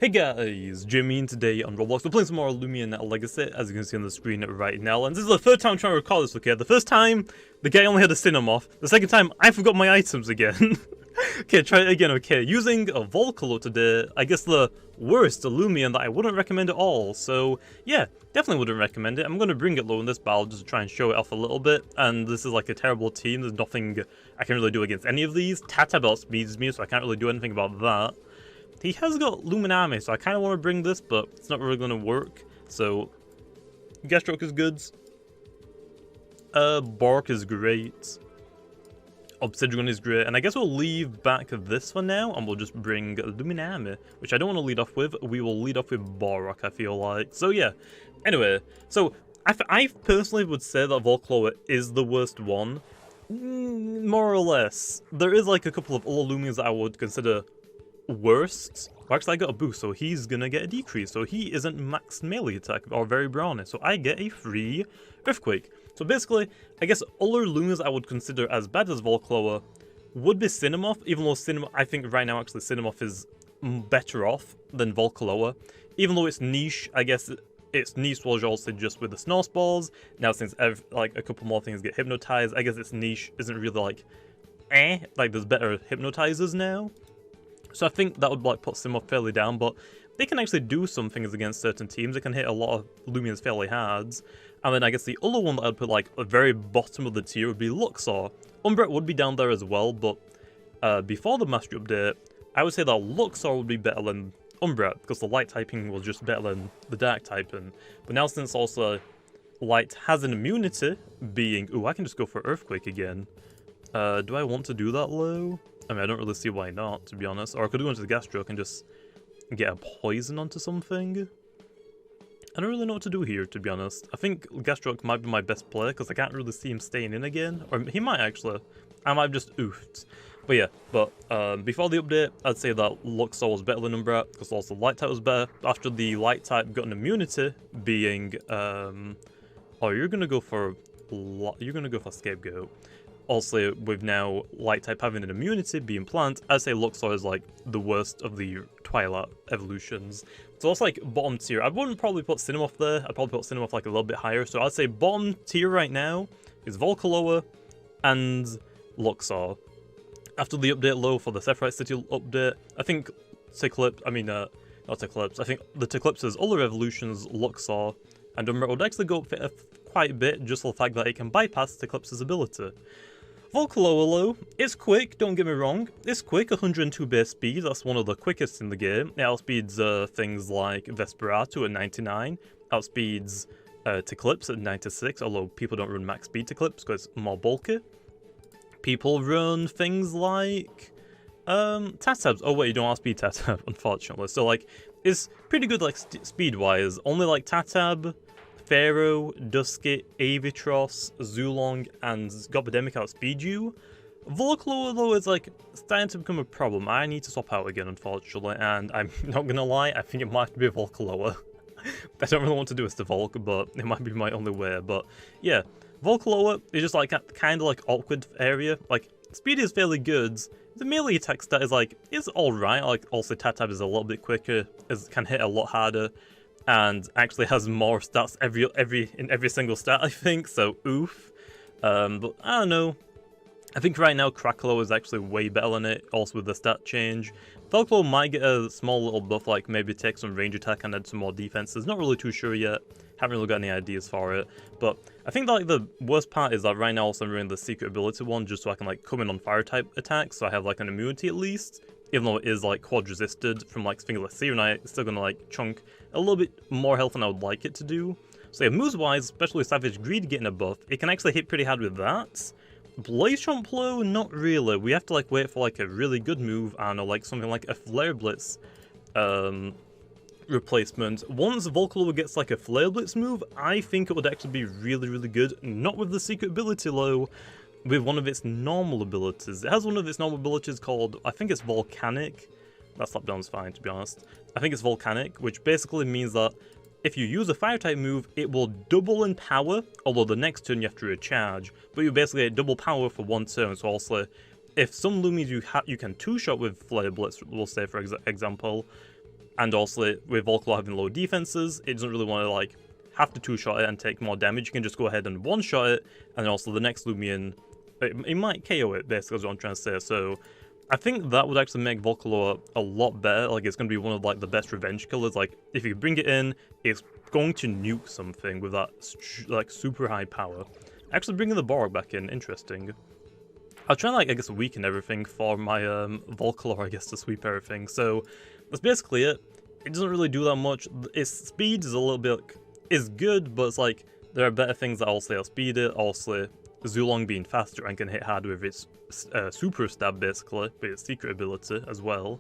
Hey guys, Jamiy, and today on Roblox we're playing some more Loomian Legacy, as you can see on the screen right now, and this is the third time I'm trying to record this, okay? The first time, the guy only had a Cinemoth. The second time, I forgot my items again. Okay, try it again, okay? Using a Volkaloa today, I guess the worst Loomian that I wouldn't recommend at all, so yeah, definitely wouldn't recommend it. I'm going to bring it low in this battle just to try and show it off a little bit, and this is like a terrible team, there's nothing I can really do against any of these. Tatab outspeeds me, so I can't really do anything about that. He has got Loomian, so I kind of want to bring this, but it's not really going to work. So, Gastroke is good. Bark is great. Obsidian is great. And I guess we'll leave back this for now, and we'll just bring Loomian, which I don't want to lead off with. We will lead off with Bark, I feel like. So yeah. Anyway, so I personally would say that Volkaloa is the worst one. More or less. There is like a couple of other Loomians that I would consider worst. Actually, I got a boost, so he's gonna get a decrease. So he isn't max melee attack or very brawny. So I get a free earthquake. So basically, I guess other Loomians I would consider as bad as Volkaloa would be Cinemoth, even though I think right now actually Cinemoth is better off than Volkaloa. Even though it's niche, I guess its niche was also just with the snowballs. Now since like a couple more things get hypnotized, I guess its niche isn't really like like there's better hypnotizers now. So I think that would like put Cinemoth fairly down, but they can actually do some things against certain teams. They can hit a lot of Loomians fairly hard. And then I guess the other one that I'd put like at the very bottom of the tier would be Luxor. Umbret would be down there as well, but before the mastery update, I would say that Luxor would be better than Umbret, because the light typing was just better than the dark typing. But now since also light has an immunity, being... Ooh, I can just go for Earthquake again. Do I want to do that low? I mean, I don't really see why not, to be honest. Or I could go into the Gastroke and just get a poison onto something. I don't really know what to do here, to be honest. I think Gastroke might be my best player, because I can't really see him staying in again. Or he might actually. I might have just oofed. But yeah, before the update, I'd say that Luxor was better than Umbret, because also Light type was better. After the Light type got an immunity, being... oh, you're gonna go for Scapegoat. Also, with now Light type having an immunity being Plant, I'd say Luxor is like the worst of the Twilight evolutions. So that's like bottom tier. I wouldn't probably put Cinemoth there. I'd probably put Cinemoth like a little bit higher. So I'd say bottom tier right now is Volkaloa and Luxor. After the update low for the Sephirite City update, I think not Eclipse. I think the Eclipse's other evolutions, Luxor and Umbret, would actually go up quite a bit just for the fact that it can bypass Eclipse's ability. Volkaloa, it's quick, don't get me wrong. It's quick, 102 base speed, that's one of the quickest in the game. It outspeeds things like Vesperatu at 99, outspeeds Eclipse at 96, although people don't run max speed Eclipse because it's more bulky. People run things like Tatabs. Oh wait, you don't outspeed Tatab, unfortunately. So like, it's pretty good like speed-wise. Only like Tatab, Pharaoh, Dusky, Avitros, Zulong, and Gobademic outspeed you. Volkaloa, though, is like starting to become a problem. I need to swap out again, unfortunately, and I'm not gonna lie, I think it might have to be Volkaloa. I don't really want to do this to Volk, but it might be my only way. But yeah, Volkaloa is just like kind of like awkward area. Like, speed is fairly good. The melee attack stat is alright. Like, also Tatab is a little bit quicker, can hit a lot harder, and actually has more stats in every single stat, I think, so oof. But I don't know. I think right now Krakaloa is actually way better than it, also with the stat change. Volkaloa might get a small little buff, like maybe take some range attack and add some more defenses. Not really too sure yet. Haven't really got any ideas for it. But I think that, like, the worst part is that right now also I'm running the secret ability one just so I can like come in on fire type attacks, so I have like an immunity at least. Even though it is like quad resisted from like things like Serenite, it's still gonna like chunk a little bit more health than I would like it to do. So yeah, moves wise, especially Savage Greed getting a buff, it can actually hit pretty hard with that. Blaze Trump Blow, not really. We have to like wait for like a really good move, I don't know, like something like a Flare Blitz replacement. Once Volkaloa gets like a Flare Blitz move, I think it would actually be really, really good. Not with the secret ability low, with one of its normal abilities. It has one of its normal abilities called, I think it's Volcanic. That slapdown's fine, to be honest. I think it's Volcanic, which basically means that if you use a fire type move, it will double in power, although the next turn you have to recharge. But you basically get double power for one turn, so also if some Loomies you can two-shot with Flare Blitz, we'll say for example, And also, with Volkaloa having low defenses, it doesn't really want to like have to two-shot it and take more damage. You can just go ahead and one-shot it, and also the next Loomian, it might KO it, basically, is what I'm trying to say. So I think that would actually make Volkaloa a lot better. Like, it's going to be one of like the best revenge killers. Like, if you bring it in, it's going to nuke something with that like super high power. Actually, bringing the Borok back in, interesting. I'll try and like, I guess, weaken everything for my Volkaloa, I guess, to sweep everything. So that's basically it. It doesn't really do that much. Its speed is a little bit like, is good, but it's like there are better things that also outspeed it. Also, Zulong being faster and can hit hard with its super stab, basically, with its secret ability as well.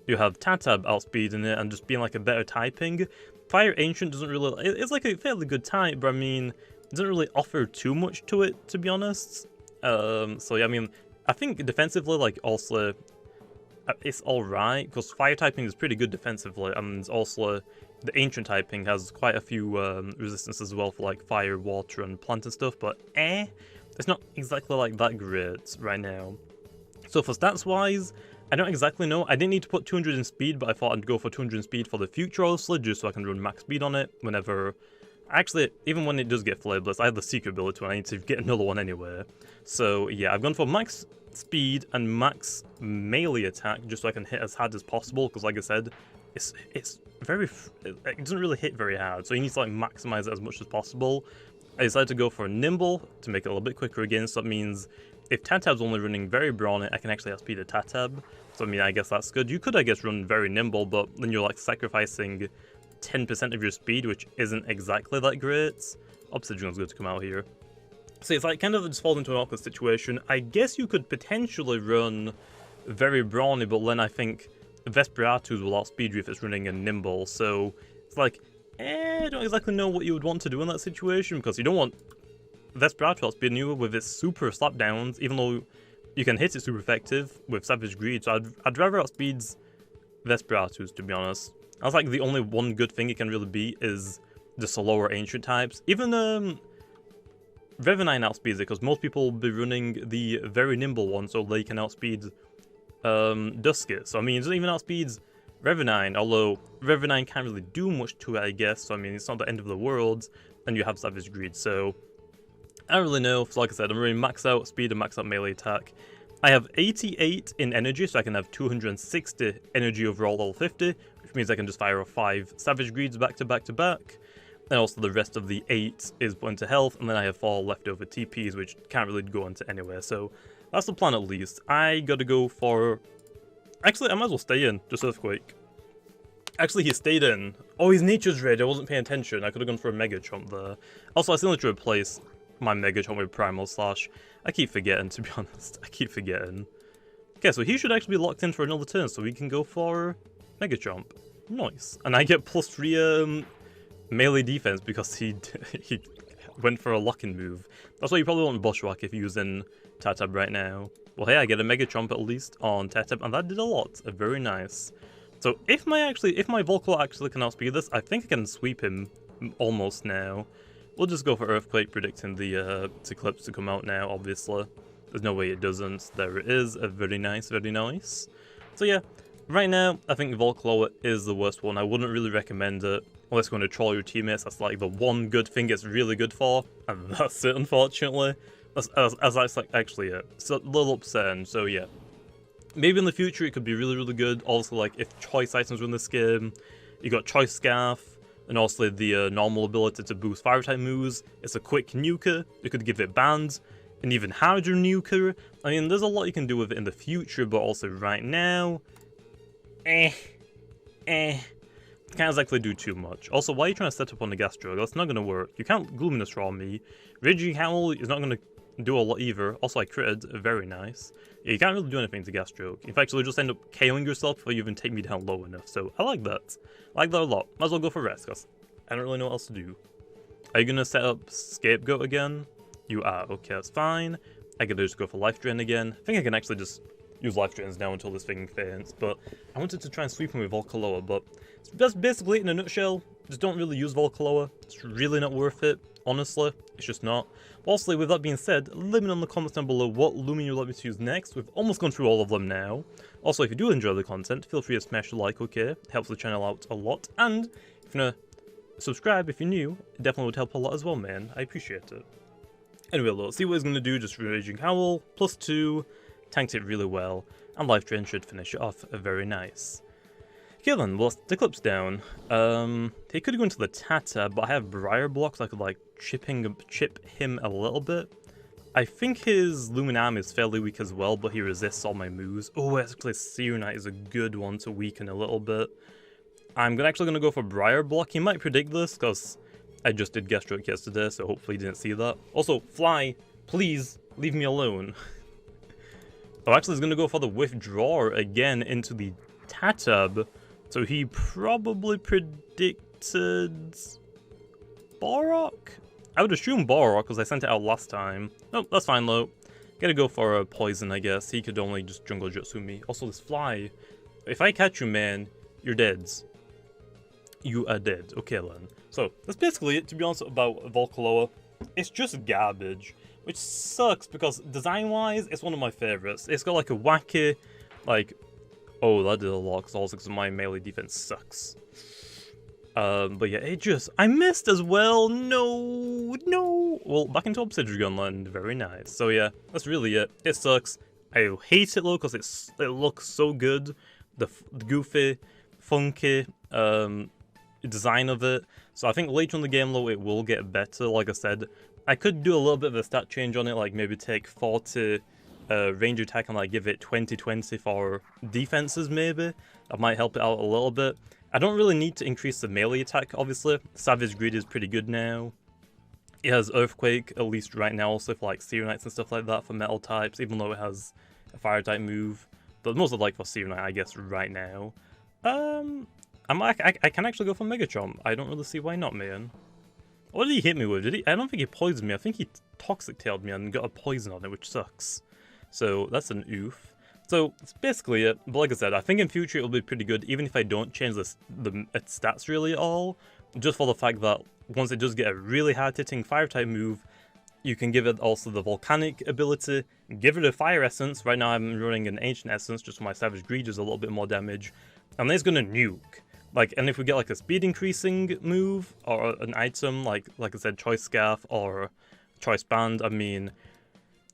You have Tatab outspeeding it and just being like a better typing. Fire Ancient doesn't really, it's like a fairly good type, but I mean, it doesn't really offer too much to it, to be honest. So yeah, I mean, I think defensively, like, also, it's alright, because fire typing is pretty good defensively, and also, the ancient typing has quite a few resistance as well for, like, fire, water, and plant and stuff, but it's not exactly, like, that great right now. So for stats-wise, I don't exactly know. I didn't need to put 200 in speed, but I thought I'd go for 200 in speed for the future, obviously, just so I can run max speed on it whenever... Actually, even when it does get Flameless, I have the secret ability and I need to get another one anyway. So yeah, I've gone for max speed and max melee attack just so I can hit as hard as possible, because like I said, it doesn't really hit very hard, so you need to like maximize it as much as possible. I decided to go for nimble to make it a little bit quicker again, so that means if Tatab's only running very brawny, I can actually outspeed a Tatab. So I mean, I guess that's good. You could, I guess, run very nimble, but then you're like sacrificing 10% of your speed, which isn't exactly that great. Obsidian's good to come out here. So it's like kind of just falls into an awkward situation. I guess you could potentially run very brawny, but then I think Vesperatus will outspeed you if it's running a nimble. So it's like, I don't exactly know what you would want to do in that situation, because you don't want Vesperatus outspeeding you with its super slapdowns, even though you can hit it super effective with Savage Greed. So I'd rather outspeed Vesperatus, to be honest. That's like the only one good thing it can really beat is the slower ancient types. Even Revenine outspeeds it, because most people will be running the very nimble one, so they can outspeed Duskit. So I mean, it doesn't even outspeeds Revenine, although Revenine can't really do much to it, I guess. So I mean, it's not the end of the world, and you have Savage Greed. So I don't really know. So like I said, I'm running max out speed and max out melee attack. I have 88 in energy, so I can have 260 energy overall level 50, which means I can just fire off 5 Savage Greeds back to back to back. And also the rest of the 8 is put into health, and then I have 4 leftover TPs, which can't really go into anywhere. So that's the plan at least. I gotta go for... Actually, I might as well stay in, just Earthquake. Actually, he stayed in. Oh, he's Nature's Raid, I wasn't paying attention. I could have gone for a Mega Chomp there. Also, I still need to replace my Mega Chomp with Primal Slash. I keep forgetting, to be honest. I keep forgetting. Okay, so he should actually be locked in for another turn, so we can go for Mega Chomp. Nice. And I get +3 melee defense because he went for a lock-in move. That's why you probably want Bushwhack if you're using Tatab right now. Well, hey, I get a Mega Chomp at least on Tatab, and that did a lot. Very nice. So if my Volkaloa actually can outspeed this, I think I can sweep him almost now. We'll just go for Earthquake, predicting the Eclipse to come out now, obviously. There's no way it doesn't. There it is. Very nice, very nice. So yeah, right now, I think Volkaloa is the worst one. I wouldn't really recommend it, unless you're going to troll your teammates. That's like the one good thing it's really good for, and that's it, unfortunately. That's like actually it. It's a little upsetting, so yeah. Maybe in the future it could be really, really good. Also, like, if choice items run this game, you got Choice Scarf, and also the normal ability to boost fire type moves. It's a quick nuker. You could give it bands, an even harder nuker. I mean, there's a lot you can do with it in the future, but also right now, can't exactly do too much. Also, why are you trying to set up on the Gastro? That's not going to work. You can't Luminous Raw me. Raging Howl is not going to do a lot either. Also, I critted. Very nice. Yeah, you can't really do anything to Gastro. In fact, you'll just end up KOing yourself before you even take me down low enough. So, I like that. I like that a lot. Might as well go for rest, because I don't really know what else to do. Are you going to set up Scapegoat again? You are. Okay, that's fine. I could just go for Life Drain again. I think I can actually just use Life Drains now until this thing faints, but I wanted to try and sweep him with Volkaloa, but that's basically it in a nutshell. just don't really use Volkaloa. It's really not worth it, honestly. It's just not. Also, with that being said, let me know in the comments down below what Loomian you'd like me to use next. We've almost gone through all of them now. Also, if you do enjoy the content, feel free to smash the like, okay? It helps the channel out a lot. And if you want to subscribe if you're new, it definitely would help a lot as well, man. I appreciate it. Anyway, let's see what he's going to do. Just Raging Howl, +2, tanked it really well, and Life Drain should finish it off very nice. Okay then, well, the clip's down. He could go into the Tata, but I have Briar blocks. I could like chip him a little bit. I think his Loomian is fairly weak as well, but he resists all my moves. Oh, actually Serenite is a good one to weaken a little bit. I'm actually going to go for Briar block. He might predict this, because I just did guest stroke yesterday, so hopefully he didn't see that. Also, Fly, please leave me alone. Oh, actually he's going to go for the Withdrawer again into the Tatab. So he probably predicted Borok? I would assume Borok because I sent it out last time. Nope, that's fine though. Gotta go for a poison, I guess. He could only just jungle jutsu me. Also, this Fly. If I catch you, man, you're dead. You are dead. Okay then. So that's basically it, to be honest, about Volkaloa. It's just garbage, which sucks because design-wise, it's one of my favorites. It's got like a wacky, like, oh, that did a lot because my melee defense sucks. But yeah, I missed as well. No. Well, back into Obsidian land. Very nice. So yeah, that's really it. It sucks. I hate it though because it looks so good. The goofy, funky design of it. So I think later in the game though, it will get better. Like I said, I could do a little bit of a stat change on it, like maybe take 40 range attack and like give it 20-20 for defenses maybe. That might help it out a little bit. I don't really need to increase the melee attack, obviously. Savage Greed is pretty good now. It has Earthquake, at least right now, also for like Serenites and stuff like that for metal types, even though it has a fire type move. But mostly like for Serenite, I guess, right now. I can actually go for Mega Chomp. I don't really see why not, man. What did he hit me with? I don't think he poisoned me. I think he Toxic Tailed me and got a poison on it, which sucks. So that's an oof. So that's basically it. But like I said, I think in future it'll be pretty good, even if I don't change its stats really at all. Just for the fact that once it does get a really hard-hitting fire-type move, you can give it also the Volcanic ability, give it a Fire Essence. Right now I'm running an Ancient Essence just for my Savage Greed, does a little bit more damage. And then it's going to nuke. Like, and if we get like a speed increasing move, or an item, like I said, Choice Scarf or Choice Band, I mean,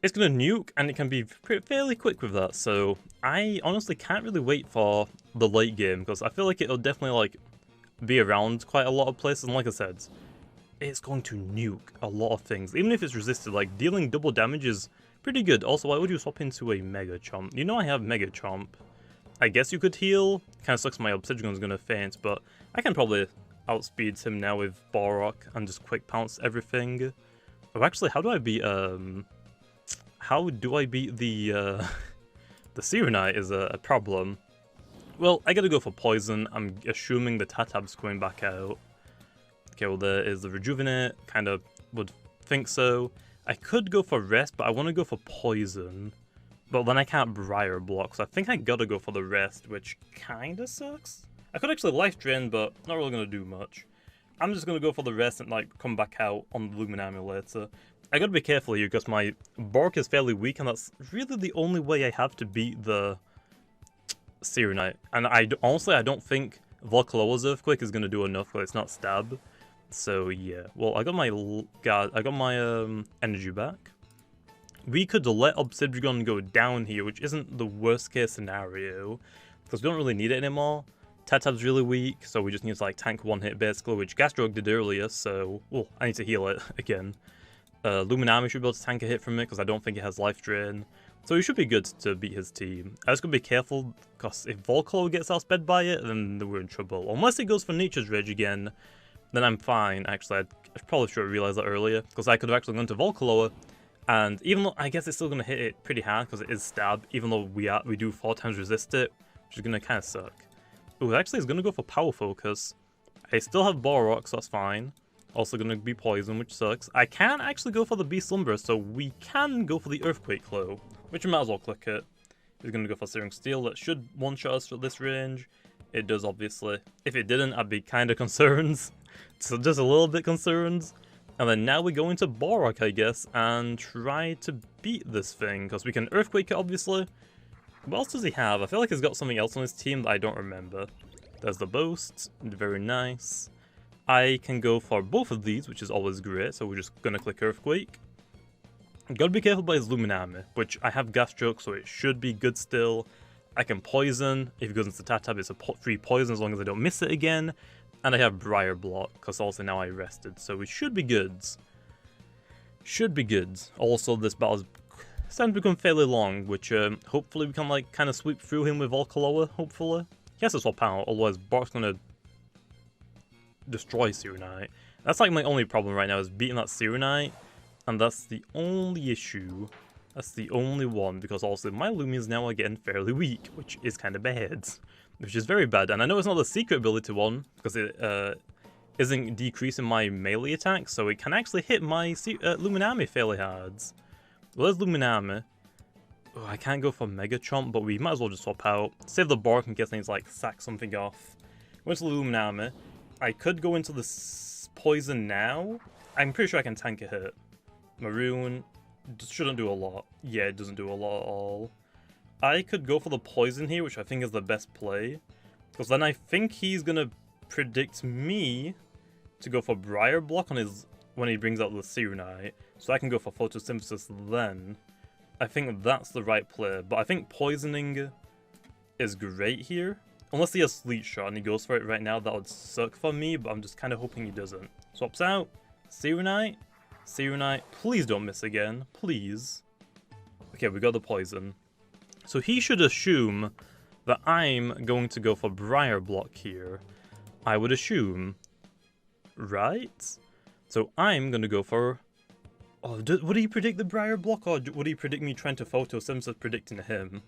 it's going to nuke, and it can be fairly quick with that, so I honestly can't really wait for the late game, because I feel like it'll definitely, like, be around quite a lot of places, and like I said, it's going to nuke a lot of things. Even if it's resisted, like, dealing double damage is pretty good. Also, why would you swap into a Mega Chomp? You know I have Mega Chomp. I guess you could heal. Kinda sucks my Obsidian's gonna faint, but I can probably outspeed him now with Borok and just quick pounce everything. Oh, actually, how do I beat the Serenite is a problem. Well, I gotta go for Poison. I'm assuming the Tatab's coming back out. Okay, well there is the Rejuvenate. Kinda would think so. I could go for Rest, but I want to go for Poison. But then I can't Briar block, so I think I gotta go for the Rest, which kinda sucks. I could actually Life Drain, but not really gonna do much. I'm just gonna go for the Rest and like come back out on the Loomian later. I gotta be careful here because my Bork is fairly weak, and that's really the only way I have to beat the Serenite. And honestly, I don't think Volkaloa's Earthquake is gonna do enough, but it's not Stab. So yeah, well, I got my energy back. We could let Obsidian go down here, which isn't the worst case scenario, because we don't really need it anymore. Tatab's really weak, so we just need to like tank one hit basically, which Gastrogue did earlier, so well, I need to heal it again. Loomian should be able to tank a hit from it, because I don't think it has Life Drain. So he should be good to beat his team. I just gotta be careful, because if Volkaloa gets outsped by it, then we're in trouble. Unless it goes for Nature's Rage again, then I'm fine. Actually, I probably should have realized that earlier, because I could have actually gone to Volkaloa, and even though I guess it's still going to hit it pretty hard, because it is Stab, even though we do 4 times resist it, which is going to kind of suck. Ooh, actually it's going to go for Power Focus. I still have Borok, so that's fine. Also going to be Poison, which sucks. I can actually go for the Beast Slumber, so we can go for the Earthquake Claw, which we might as well click it. He's going to go for Searing Steel. That should one-shot us at this range. It does, obviously. If it didn't, I'd be kind of concerned. So just a little bit concerned. And then now we go into Borak, I guess, and try to beat this thing, because we can Earthquake it, obviously. What else does he have? I feel like he's got something else on his team that I don't remember. There's the Boast, very nice. I can go for both of these, which is always great, so we're just gonna click Earthquake. Gotta be careful by his Luminami, which I have Gas Stroke, so it should be good still. I can Poison. If he goes into Tap-Tap, it's a free Poison as long as I don't miss it again. And I have Briar Block, because also now I rested, so it should be good. Should be good. Also, this battle's starting to become fairly long, which hopefully we can like kind of sweep through him with Volkaloa, hopefully. He has to swap out, otherwise Bark's gonna destroy Serenite. That's like my only problem right now, is beating that Serenite, and that's the only issue. That's the only one, because also my Lumians now are getting fairly weak, which is kind of bad. Which is very bad, and I know it's not the secret ability one, because it isn't decreasing my melee attack, so it can actually hit my Luminami fairly hard. Well, there's Luminami. Oh, I can't go for Mega Chomp, but we might as well just swap out. Save the Bark in case I need to like sack something off. Go into Luminami. I could go into the Poison now. I'm pretty sure I can tank a hit. Maroon shouldn't do a lot. Yeah, it doesn't do a lot at all. I could go for the Poison here, which I think is the best play. Because then I think he's going to predict me to go for Briar Block on his when he brings out the Serenite. So I can go for Photosynthesis then. I think that's the right play. But I think Poisoning is great here. Unless he has Sleet Shot and he goes for it right now, that would suck for me. But I'm just kind of hoping he doesn't. Swaps out. Serenite. Serenite. Please don't miss again. Please. Okay, we got the Poison. So he should assume that I'm going to go for Briar Block here. I would assume. Right? So I'm going to go for... Oh, would he predict the Briar Block, or would he predict me trying to Photosynthesis predicting him?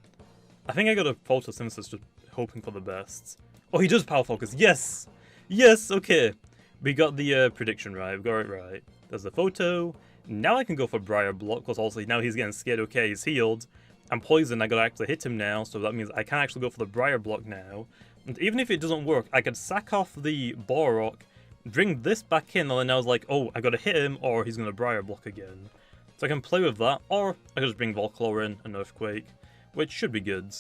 I think I got a Photosynthesis just hoping for the best. Oh, he does Power Focus. Yes! Yes, okay. We got the prediction right. We got it right. There's the Photo. Now I can go for Briar Block, because also now he's getting scared. Okay, he's healed. I'm poisoned, I gotta actually hit him now, so that means I can actually go for the Briar Block now. And even if it doesn't work, I could sack off the Borok, bring this back in, and then I was like, oh, I gotta hit him, or he's gonna Briar Block again. So I can play with that, or I could just bring Volkaloa in, an Earthquake, which should be good.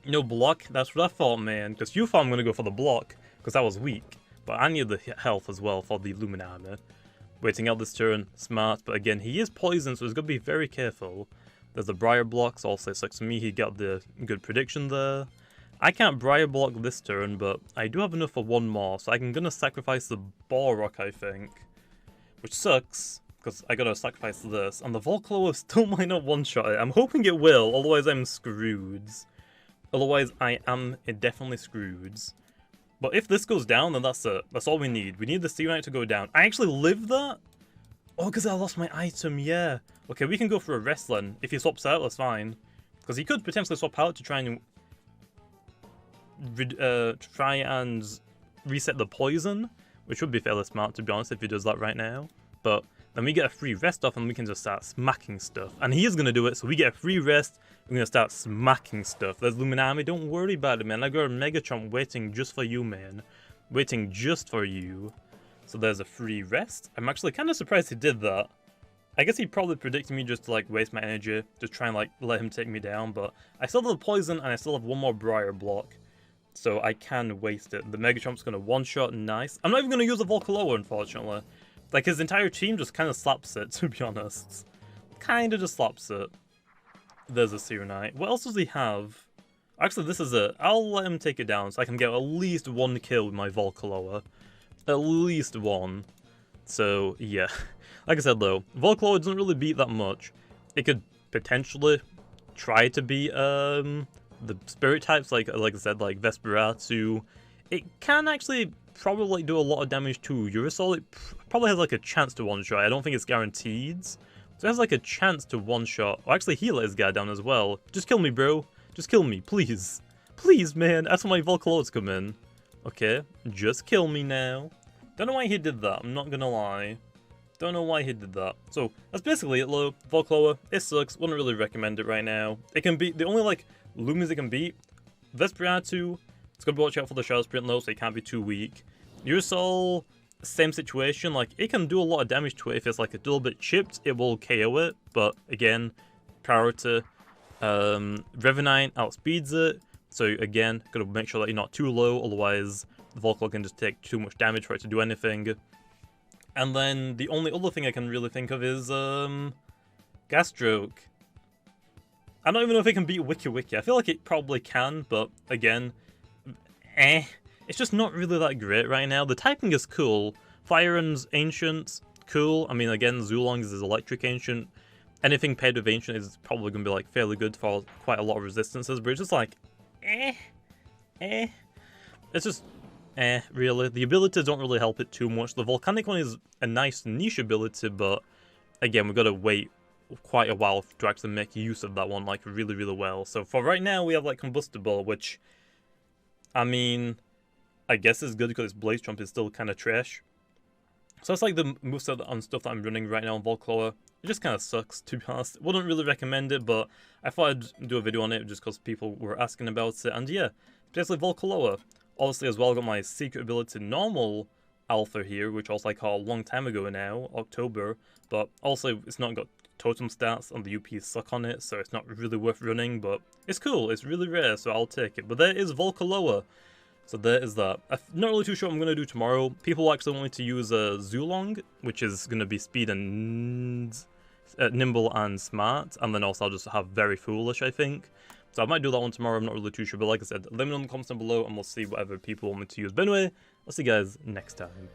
No block, that's what I thought, man, because you thought I'm gonna go for the block, because I was weak, but I need the health as well for the Luminami. Waiting out this turn, smart, but again, he is poisoned, so he's gotta be very careful. There's the Briar Blocks, also it sucks for me, he got the good prediction there. I can't Briar Block this turn, but I do have enough for one more, so I'm gonna sacrifice the Borok, I think. Which sucks, because I gotta sacrifice this, and the Volkaloa still might not one-shot it. I'm hoping it will, otherwise I'm screwed. Otherwise I am definitely screwed. But if this goes down, then that's it. That's all we need. We need the Serenite to go down. I actually lived that? Oh, because I lost my item, yeah. Okay, we can go for a rest then. If he swaps out, that's fine. Because he could potentially swap out to try and reset the poison, which would be fairly smart, to be honest, if he does that right now. But then we get a free rest off and we can just start smacking stuff. And he is going to do it, so we get a free rest. We're going to start smacking stuff. There's Luminami, don't worry about it, man. I got a Mega Chomp waiting just for you, man. Waiting just for you. So there's a free rest. I'm actually kind of surprised he did that. I guess he probably predicted me just to like waste my energy, just try and like let him take me down, but I still have the poison and I still have one more Briar Block, so I can waste it. The Mega Chomp's gonna one-shot, nice. I'm not even gonna use the Volkaloa, unfortunately. Like his entire team just kind of slaps it, to be honest. Kind of just slaps it. There's a Serenite. What else does he have? Actually, this is it. I'll let him take it down so I can get at least one kill with my Volkaloa. At least one. So, yeah. Like I said though, Volkaloa doesn't really beat that much. It could potentially try to beat the spirit types, like I said, like Vesperatu. It can actually probably do a lot of damage to Urusol. It probably has like a chance to one-shot. I don't think it's guaranteed. So it has like a chance to one-shot. Or actually heal his guy down as well. Just kill me, bro. Just kill me, please. Please, man. That's when my Volkaloas come in. Okay, just kill me now. Don't know why he did that, I'm not gonna lie. Don't know why he did that. So, that's basically it, though. Volkaloa, it sucks, wouldn't really recommend it right now. It can beat, the only, like, Lumians it can beat, Vesperatu, it's gotta watch out for the Shadow Sprint, though, so it can't be too weak. Urusol, same situation, like, it can do a lot of damage to it if it's, like, a little bit chipped, it will KO it, but, again, priority. Revenant outspeeds it, so, again, gotta make sure that you're not too low, otherwise the Volkaloa can just take too much damage for it to do anything. And then, the only other thing I can really think of is, Gas Stroke. I don't even know if it can beat Wiki Wiki. I feel like it probably can, but, again, it's just not really that great right now. The typing is cool. Fire and Ancient, cool. I mean, again, Zulong is Electric Ancient. Anything paired with Ancient is probably going to be, like, fairly good for quite a lot of resistances, but it's just like, It's just, really. The abilities don't really help it too much. The Volcanic one is a nice niche ability, but, again, we've got to wait quite a while to actually make use of that one, like, really, really well. So, for right now, we have, like, Combustible, which, I mean, I guess it's good because its Blaze Trump is still kind of trash. So that's like the moveset and stuff that I'm running right now on Volkaloa. It just kind of sucks, to be honest. Wouldn't really recommend it, but I thought I'd do a video on it just because people were asking about it. And yeah, basically Volkaloa. Obviously as well, I got my secret ability normal alpha here, which I was like a long time ago now, October. But also it's not got totem stats and the UPs suck on it, so it's not really worth running. But it's cool, it's really rare, so I'll take it. But there is Volkaloa. So there is that. I'm not really too sure what I'm going to do tomorrow. People actually want me to use Zulong, which is going to be speed and nimble and smart. And then also I'll just have very foolish, I think. So I might do that one tomorrow. I'm not really too sure. But like I said, let me know in the comments down below and we'll see whatever people want me to use. But anyway, I'll see you guys next time.